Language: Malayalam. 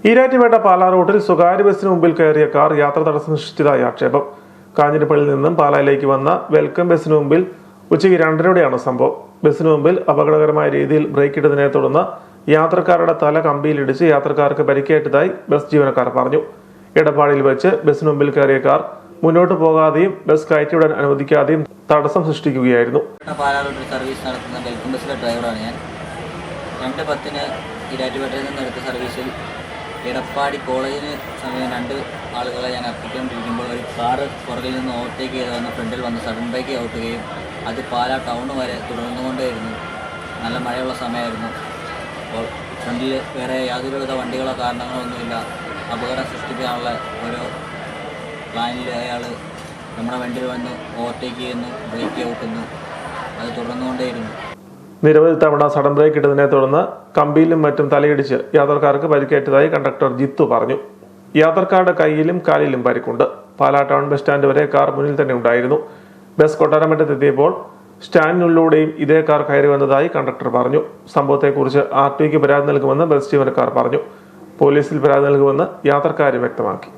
ഈരാറ്റുപേട്ട പാലാ റൂട്ടിൽ സ്വകാര്യ ബസിന് മുമ്പിൽ കയറിയ കാർ യാത്ര തടസ്സം സൃഷ്ടിച്ചതായി ആക്ഷേപം. കാഞ്ഞിരപ്പള്ളിയിൽ നിന്നും പാലായിലേക്ക് വന്ന വെൽക്കം ബസിന് മുമ്പിൽ ഉച്ചയ്ക്ക് 2:30 സംഭവം. ബസിന് മുമ്പിൽ അപകടകരമായ രീതിയിൽ ബ്രേക്ക് ഇട്ടതിനെ തുടർന്ന് യാത്രക്കാരുടെ തല കമ്പിയിലിടിച്ച് യാത്രക്കാർക്ക് പരിക്കേറ്റതായി ബസ് ജീവനക്കാർ പറഞ്ഞു. എടപ്പാടിയിൽ വെച്ച് ബസിന് മുമ്പിൽ കയറിയ കാർ മുന്നോട്ട് പോകാതെയും ബസ് കയറ്റിവിടാൻ അനുവദിക്കാതെയും തടസ്സം സൃഷ്ടിക്കുകയായിരുന്നു. പാലാ റൂട്ടിൽ സർവീസ് നടത്തുന്ന വെൽക്കം ബസ്സിലെ ഡ്രൈവറാണ് ഞാൻ. 2:10 ഈരാറ്റുപേട്ടയിൽ നിന്ന് എടുത്ത സർവീസിൽ എടപ്പാടി കോളേജിന് സമയം 2 ആളുകളെ ഞാൻ എത്തിക്കൊണ്ടിരിക്കുമ്പോൾ ഒരു കാറ് പുറകിൽ നിന്ന് ഓവർടേക്ക് ചെയ്ത് വന്ന് ഫ്രണ്ടിൽ വന്ന് സഡൻ ബ്രേക്ക് ഔട്ടുകയും അത് പാലാ ടൗൺ വരെ തുടർന്നുകൊണ്ടേയിരുന്നു. നല്ല മഴയുള്ള സമയമായിരുന്നു. അപ്പോൾ ഫ്രണ്ടിൽ വേറെ യാതൊരുവിധ വണ്ടികളോ കാരണങ്ങളോ ഒന്നുമില്ല. അപകടം സൃഷ്ടിക്കാനുള്ള ഓരോ പ്ലാനിൽ അയാൾ നമ്മുടെ വണ്ടിയിൽ വന്ന് ഓവർടേക്ക് ചെയ്യുന്നു, ബ്രേക്ക് ഔട്ടുന്നു, അത് തുടർന്നുകൊണ്ടേയിരുന്നു. നിരവധി തവണ സഡൻ ബ്രേക്ക് ഇട്ടതിനെ തുടർന്ന് കമ്പിയിലും മറ്റും തലയിടിച്ച് യാത്രക്കാർക്ക് പരിക്കേറ്റതായി കണ്ടക്ടർ ജിത്തു പറഞ്ഞു. യാത്രക്കാരുടെ കൈയിലും കാലിലും പരിക്കുണ്ട്. പാലാ ടൗൺ ബസ് സ്റ്റാൻഡ് വരെ കാർ മുന്നിൽ തന്നെ ഉണ്ടായിരുന്നു. ബസ് കൊട്ടാരമറ്റത്തെത്തിയപ്പോൾ സ്റ്റാൻഡിനുള്ളിലൂടെയും ഇതേ കാർ കയറി വന്നതായി കണ്ടക്ടർ പറഞ്ഞു. സംഭവത്തെക്കുറിച്ച് RTOയ്ക്ക് പരാതി നൽകുമെന്ന് ബസ് ജീവനക്കാർ പറഞ്ഞു. പോലീസിൽ പരാതി നൽകുമെന്ന് യാത്രക്കാർ വ്യക്തമാക്കി.